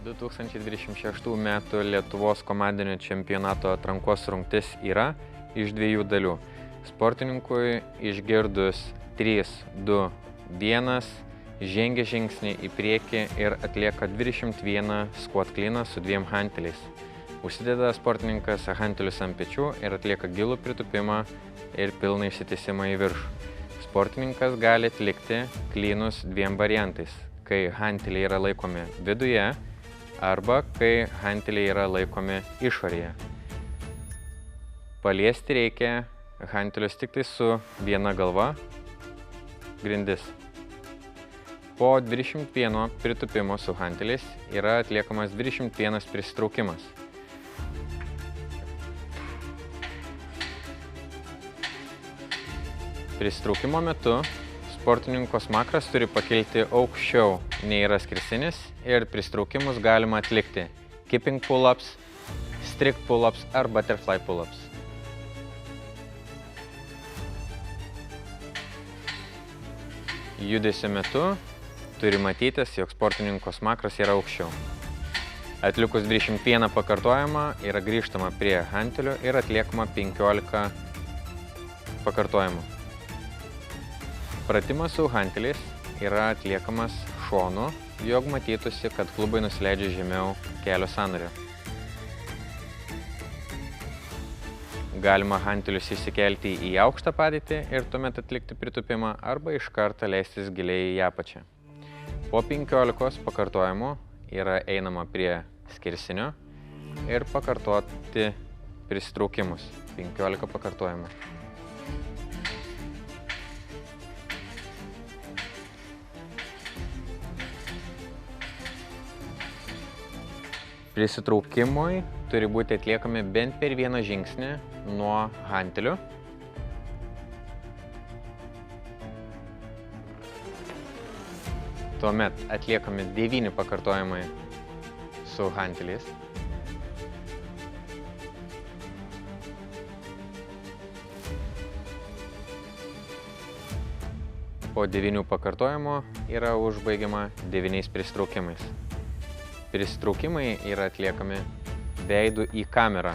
2026 metų Lietuvos komandinio čempionato atrankos rungtis yra iš dviejų dalių. Sportininkui išgirdus 3, 2, 1 žengia žingsnį į priekį ir atlieka 21 squat cleaną su 2 hanteliais. Užsideda sportininkas hantelius ant pečių ir atlieka gilų pritūpimą ir pilną išsitiesimą į viršų. Sportininkas gali atlikti cleanus 2 variantais, kai hanteliai yra laikomi viduje arba kai hanteliai yra laikomi išorėje. Paliesti reikia hantelius tik tai su viena galva, grindis. Po 21 pritūpimo su hanteliais yra atliekamas 21 prisitraukimas. Prisitraukimo metu sportininko smakras turi pakilti aukščiau nei yra skersinis ir prisitraukimus galima atlikti keeping pull-ups, strict pull-ups ar butterfly pull-ups. Judesio metu turi matytis, jog sportininko smakras yra aukščiau. Atlikus 21 pakartojimą yra grįžtama prie hantelių ir atliekama 15 pakartojimų. Pratimas su hanteliais yra atliekamas šonu, jog matytųsi, kad klubai nusileidžia žemiau kelio sąnario. Galima hantelius įsikelti į aukštą padėtį ir tuomet atlikti pritūpimą arba iš karto leistis giliai į apačią. Po 15 pakartojimų yra einama prie skersinio ir pakartoti prisitraukimus. 15 pakartojimų. Prisitraukimui turi būti atliekami bent per vieną žingsnį nuo hantelių. Tuomet atliekami 9 pakartojimai su hanteliais. Po 9 pakartojimų yra užbaigiama 9 prisitraukimais. Prisitraukimai yra atliekami veidu į kamerą.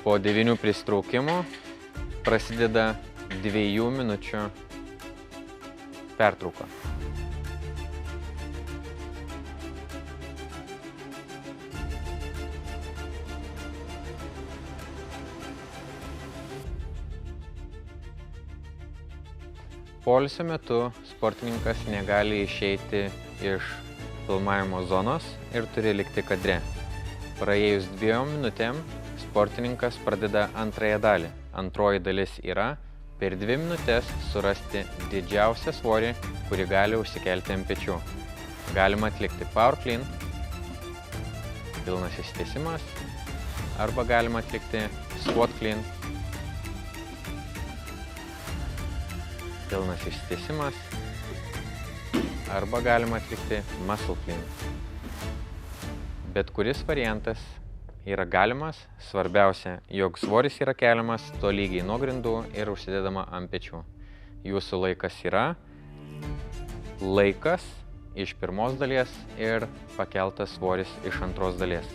Po 9 prisitraukimų prasideda 2 minučių pertrauka. Poilsio metu sportininkas negali išeiti iš filmavimo zonos ir turi likti kadre. Praėjus 2 minutėm sportininkas pradeda antrąją dalį. Antroji dalis yra per 2 minutės surasti didžiausią svorį, kurį gali užsikelti ant pečių. Galima atlikti power clean, pilnas išsitiesimas, arba galima atlikti squat clean, pilnas išsitiesimas, arba galima atlikti muscle clean. Bet kuris variantas yra galimas, svarbiausia, jog svoris yra keliamas tolygiai nuo grindų ir užsidedama ant pečių. Jūsų laikas yra laikas iš pirmos dalies ir pakeltas svoris iš antros dalies.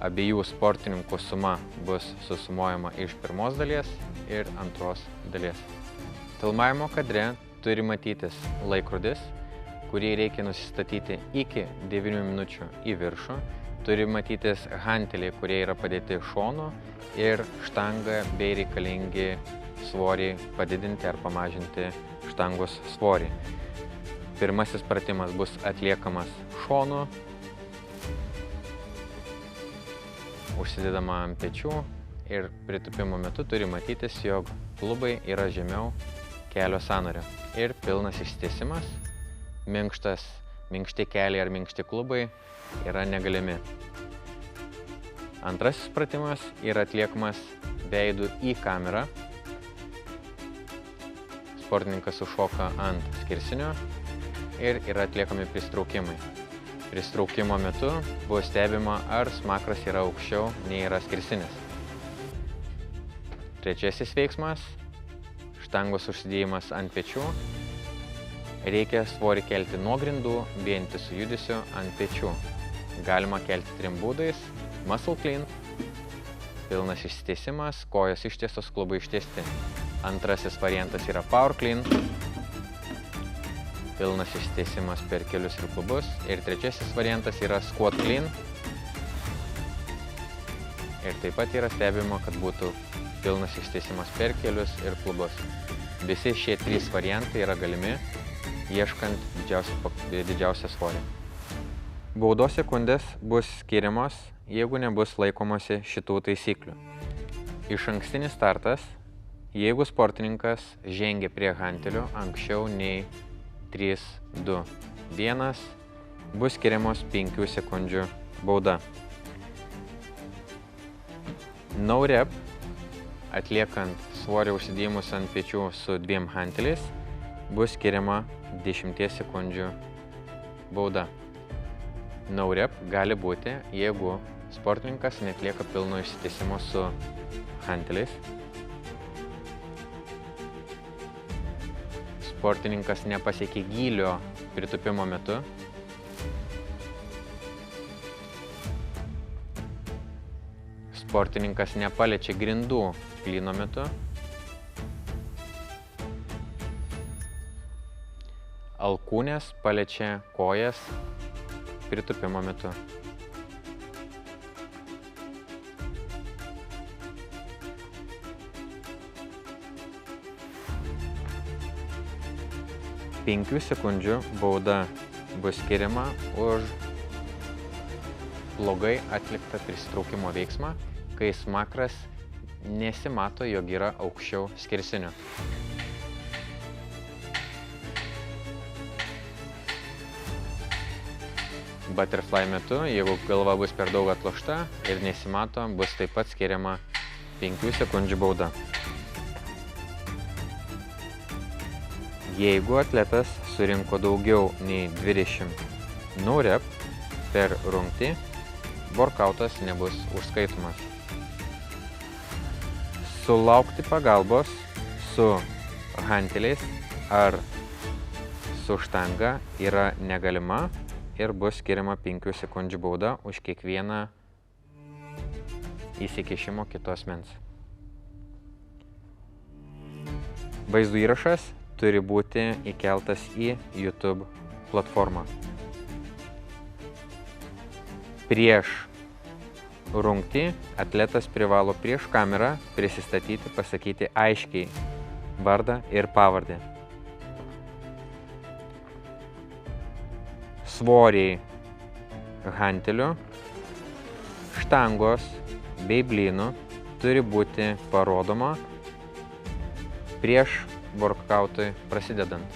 Abiejų sportininkų suma bus susumuojama iš pirmos dalies ir antros dalies. Filmavimo kadre turi matytis laikrodis, kurį reikia nusistatyti iki 9 minučių į viršų. Turi matytis hanteliai, kurie yra padėti šonu ir štanga bei reikalingi svorį padidinti ar pamažinti štangos svorį. Pirmasis pratimas bus atliekamas šonu, užsidedama ant pečių ir pritūpimo metu turi matytis, jog klubai yra žemiau kelio sąnario. Ir pilnas išsitiesimas, minkšti keliai ar minkšti klubai yra negalimi. Antrasis pratimas yra atliekamas veidu į kamerą. Sportininkas užšoka ant skersinio ir yra atliekami prisitraukimai. Prisitraukimo metu bus stebima, ar smakras yra aukščiau nei yra skersinis. Trečiasis veiksmas – štangos užsidėjimas ant pečių Reikia svorį kelti nuo grindų, vientisų judesių ant pečių. Galima kelti 3 būdais: muscle clean, pilnas išsitiesimas, kojos ištiestos, klubai ištiesti. Antrasis variantas yra power clean, pilnas išsitiesimas per kelius ir klubus. Ir trečiasis variantas yra squat clean. Ir taip pat yra stebima, kad būtų pilnas išsitiesimas per kelius ir klubus. Visi šie 3 variantai yra galimi, ieškant didžiausią svorį. Baudos sekundės bus skiriamos, jeigu nebus laikomasi šitų taisyklių. Išankstinis startas, jeigu sportininkas žengia prie hantelių anksčiau nei 3, 2, 1, bus skiriamos 5 sekundžių bauda. No rep, atliekant svorio užsidėjimus ant pečių su 2 hanteliais, bus skiriama 10 sekundžių bauda. No rep gali būti, jeigu sportininkas neatlieka pilno išsitiesimo su hanteliais. Sportininkas nepasiekė gylio pritūpimo metu. Sportininkas nepaliečia grindų klyno metu. Alkūnės paliečia kojas pritūpimo metu. Penkių sekundžių bauda bus skiriama už blogai atliktą prisitraukimo veiksmą, kai smakras nesimato, jog yra aukščiau skersinio. Butterfly metu, jeigu galva bus per daug atlošta ir nesimato, bus taip pat skiriama 5 sekundžių bauda. Jeigu atletas surinko daugiau nei 20 no rep per rungtį, workoutas nebus užskaitomas. Sulaukti pagalbos su hanteliais ar su štanga yra negalima ir bus skiriama 5 sekundžių bauda už kiekvieną įsikišimo kito asmens. Vaizdo įrašas turi būti įkeltas į YouTube platformą. Prieš rungtį atletas privalo prieš kamerą prisistatyti, pasakyti aiškiai vardą ir pavardę. Svoriai hantelių, štangos bei blynų turi būti parodoma prieš workoutui prasidedant.